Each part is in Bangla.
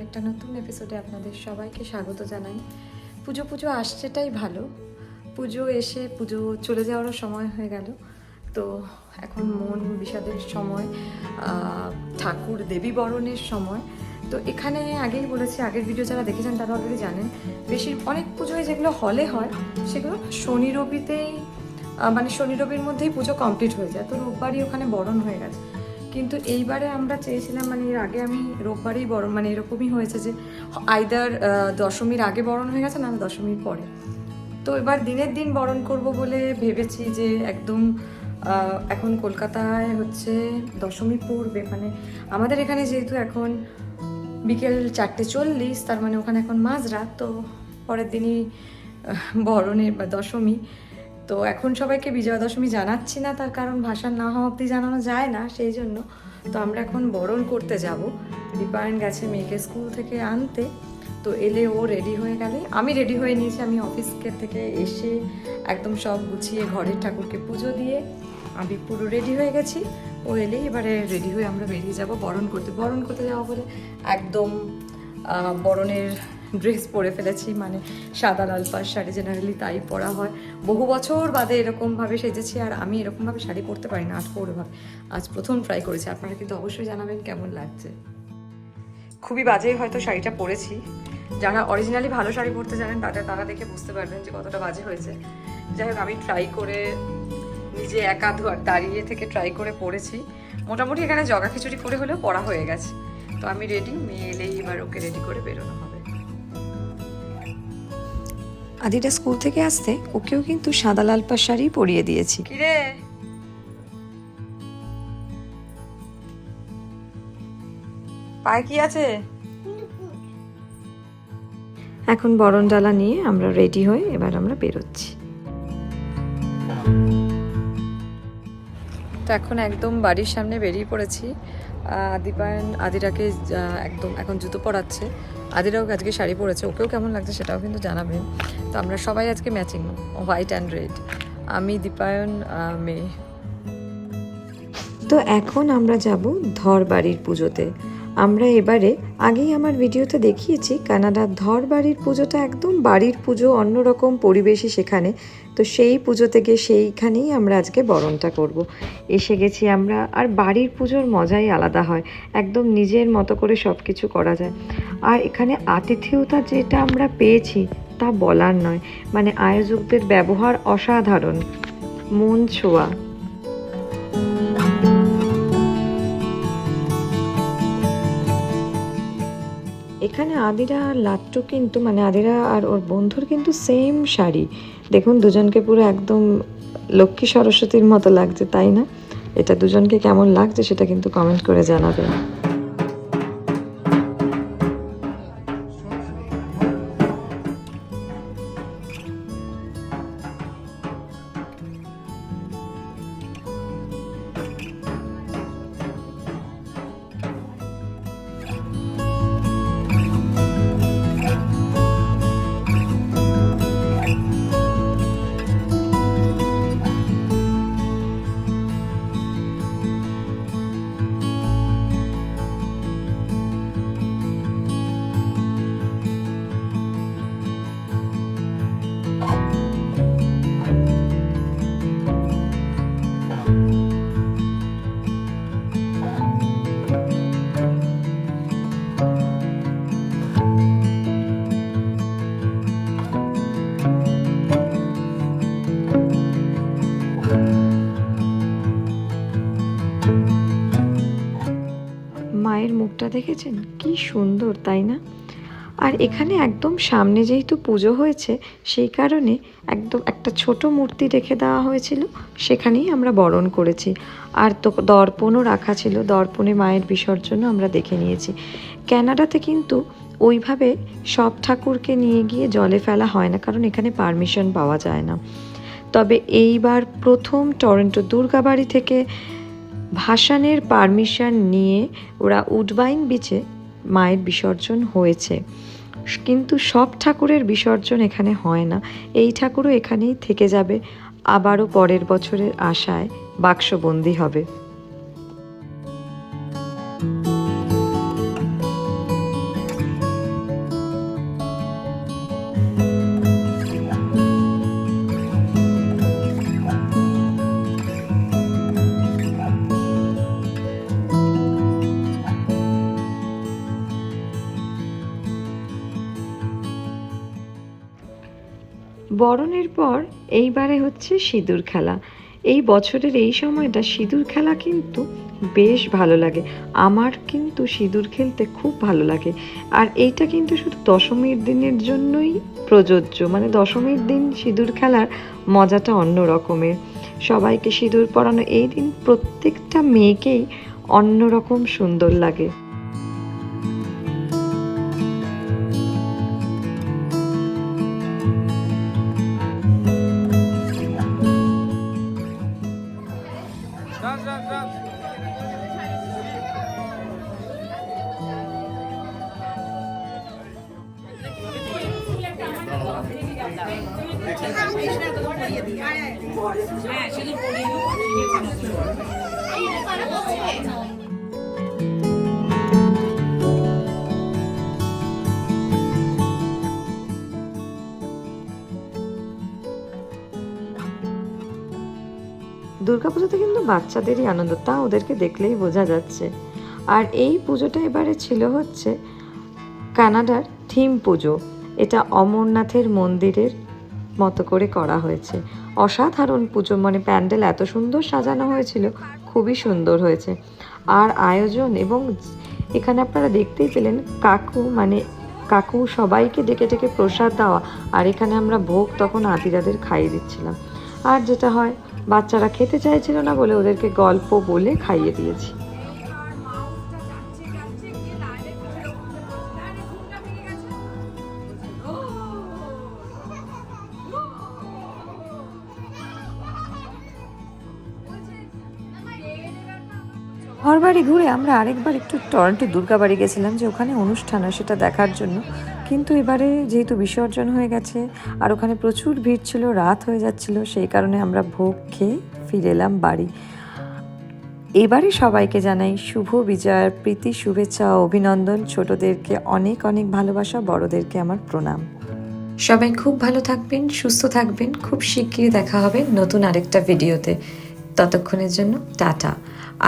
একটা নতুন এপিসোডে আপনাদের সবাইকে স্বাগত জানাই। পুজো পুজো আসছেটাই ভালো, পুজো এসে পুজো চলে যাওয়ারও সময় হয়ে গেল। তো এখন মন বিষাদের সময়, ঠাকুর দেবী বরণের সময়। তো এখানে আগেই বলেছি, আগের ভিডিও যারা দেখেছেন তারা অলরেডি জানেন, অনেক পুজোয় যেগুলো হলে হয় সেগুলো শনি রবিতেই, মানে শনি রবির মধ্যেই পুজো কমপ্লিট হয়ে যায়। তো রোববারই ওখানে বরণ হয়ে গেছে। কিন্তু এইবারে আমরা চেয়েছিলাম, মানে এর আগে আমি রোববারেই বরণ, মানে এরকমই হয়েছে যে আইদার দশমীর আগে বরণ হয়ে গেছে না দশমীর পরে। তো এবার দিনের দিন বরণ করব বলে ভেবেছি যে একদম এখন কলকাতায় হচ্ছে দশমী পূর্বে, মানে আমাদের এখানে যেহেতু এখন বিকেল 4:40, তার মানে ওখানে এখন মাঝরাত। তো পরের দিনই বরণের বা দশমী। তো এখন সবাইকে বিজয়া দশমী জানাচ্ছি না, তার কারণ ভাষার না হওয়া অবধি জানানো যায় না, সেই জন্য। তো আমরা এখন বরণ করতে যাব। দীপায়ন গেছে মেয়েকে স্কুল থেকে আনতে। তো এলে ও রেডি হয়ে গেলে আমি রেডি হয়ে নিয়েছি। আমি অফিসকে থেকে এসে একদম সব গুছিয়ে ঘরের ঠাকুরকে পুজো দিয়ে আমি পুরো রেডি হয়ে গেছি। ও এলেই এবারে রেডি হয়ে আমরা বেরিয়ে যাব বরণ করতে যাবো বলে একদম বরণের ড্রেস পরে ফেলেছি, মানে সাদা লাল পাড় শাড়ি, জেনারেলি তাই পরা হয়। বহু বছর বাদে এরকমভাবে সেজেছি, আর আমি এরকমভাবে শাড়ি পরতে পারি না আটপৌরভাবে। আজ প্রথম ট্রাই করেছি। আপনারা কিন্তু অবশ্যই জানাবেন কেমন লাগছে। খুবই বাজে হয়তো শাড়িটা পরেছি, যারা অরিজিনালি ভালো শাড়ি পরতে জানেন তারা দেখে বুঝতে পারবেন যে কতটা বাজে হয়েছে। যাই হোক, আমি ট্রাই করে নিজে একা দাঁড়িয়ে থেকে ট্রাই করে পরেছি। মোটামুটি এখানে জগা খিচুড়ি করে হলেও পরা হয়ে গেছে। তো আমি রেডি, মেয়ে এলেই এবার ওকে রেডি করে বেরোনো হবে। আদিটা স্কুল থেকে আসতে ওকেও কিন্তু সাদা লাল পাড় শাড়ি পরিয়ে দিয়েছি। কিরে পায়ে কি আছে? এখন বরণ ডালা নিয়ে আমরা রেডি হয়ে এবার আমরা বেরোচ্ছি। তো এখন একদম বাড়ির সামনে বেরিয়ে পড়েছি। দীপায়ন আদিরাকে একদম এখন জুতো পরাচ্ছে। আদিরাও আজকে শাড়ি পরেছে, ওকেও কেমন লাগছে সেটাও কিন্তু জানাবেন। তো আমরা সবাই আজকে ম্যাচিং, হোয়াইট অ্যান্ড রেড, আমি, দীপায়ন, মেয়ে। তো এখন আমরা যাব ধর বাড়ির পুজোতে। আমরা এবারে আগেই আমার ভিডিওতে দেখিয়েছি কানাডার ধর বাড়ির পুজোটা একদম বাড়ির পুজো, অন্যরকম পরিবেশই সেখানে। তো সেই পুজোতে গিয়ে সেইখানেই আমরা আজকে বরণটা করব। এসে গেছি আমরা, আর বাড়ির পুজোর মজাই আলাদা হয়, একদম নিজের মতো করে সব কিছু করা যায়। আর এখানে আতিথেয়তা যেটা আমরা পেয়েছি তা বলার নয়, মানে আয়োজকদের ব্যবহার অসাধারণ, মন ছোঁয়া। এখানে আদিরা আর লাট্টু কিন্তু, মানে আদিরা আর ওর বন্ধুর কিন্তু সেম শাড়ি। দেখুন দুজনকে পুরো একদম লক্ষ্মী সরস্বতীর মতো লাগছে, তাই না? এটা দুজনকে কেমন লাগছে সেটা কিন্তু কমেন্ট করে জানাবেন। মায়ের মুখটা দেখেছেন কি সুন্দর, তাই না? আর এখানে একদম সামনে যেহেতু পুজো হয়েছে, সেই কারণে একদম একটা ছোট মূর্তি রেখে দেওয়া হয়েছিল, সেখানেই আমরা বরণ করেছি। আর তো দর্পণও রাখা ছিল, দর্পণে মায়ের বিসর্জনও আমরা দেখে নিয়েছি। ক্যানাডাতে কিন্তু ওইভাবে সব ঠাকুরকে নিয়ে গিয়ে জলে ফেলা হয় না, কারণ এখানে পারমিশন পাওয়া যায় না। তবে এইবার প্রথম টরন্টো দুর্গাবাড়ি থেকে ভাসানের পারমিশন নিয়ে ওরা উডবাইন বিচে মায়ের বিসর্জন হয়েছে। কিন্তু সব ঠাকুরের বিসর্জন এখানে হয় না, এই ঠাকুরও এখানেই থেকে যাবে, আবারও পরের বছরের আশায় বাক্সবন্দি হবে। বরণের পর এইবারে হচ্ছে সিঁদুর খেলা। এই বছরের এই সময়টা সিঁদুর খেলা কিন্তু বেশ ভালো লাগে। আমার কিন্তু সিঁদুর খেলতে খুব ভালো লাগে। আর এইটা কিন্তু শুধু দশমীর দিনের জন্যই প্রযোজ্য, মানে দশমীর দিন সিঁদুর খেলার মজাটা অন্য রকমের। সবাইকে সিঁদুর পরানো এই দিন প্রত্যেকটা মেয়েকেই অন্যরকম সুন্দর লাগে। দুর্গাপুজোতে কিন্তু বাচ্চাদেরই আনন্দ, তা ওদেরকে দেখলেই বোঝা যাচ্ছে। আর এই পুজোটা এবারে ছিল হচ্ছে কানাডার থিম পুজো। এটা অমরনাথের মন্দিরের মতো করে করা হয়েছে। অসাধারণ পুজো, মানে প্যান্ডেল এত সুন্দর সাজানো হয়েছিল, খুবই সুন্দর হয়েছে। আর আয়োজন, এবং এখানে আপনারা দেখতেই পেলেন কাকু সবাইকে ডেকে ডেকে প্রসাদ দেওয়া। আর এখানে আমরা ভোগ তখন আদিরাদের খাইয়ে দিচ্ছিলাম। আর যেটা হয়, বাচ্চারা খেতে চাইছিল না বলে ওদেরকে গল্প বলে খাইয়ে দিয়েছি। ঘরবাড়ি ঘুরে আমরা আরেকবার একটু টরন্টো দুর্গাবাড়ি গেছিলাম, যে ওখানে অনুষ্ঠান হয় সেটা দেখার জন্য। কিন্তু এবারে যেহেতু বিসর্জন হয়ে গেছে আর ওখানে প্রচুর ভিড় ছিল, রাত হয়ে যাচ্ছিল, সেই কারণে আমরা ভোগ খেয়ে ফিরে এলাম বাড়ি। এবারে সবাইকে জানাই শুভ বিজয়ার প্রীতি, শুভেচ্ছা ও অভিনন্দন। ছোটদেরকে অনেক অনেক ভালোবাসা, বড়দেরকে আমার প্রণাম। সবাই খুব ভালো থাকবেন, সুস্থ থাকবেন। খুব শিগগিরই দেখা হবে নতুন আরেকটা ভিডিওতে। ততক্ষণের জন্য টাটা।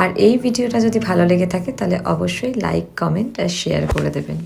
আর এই ভিডিওটা যদি ভালো লেগে থাকে তাহলে অবশ্যই লাইক, কমেন্ট আর শেয়ার করে দেবেন।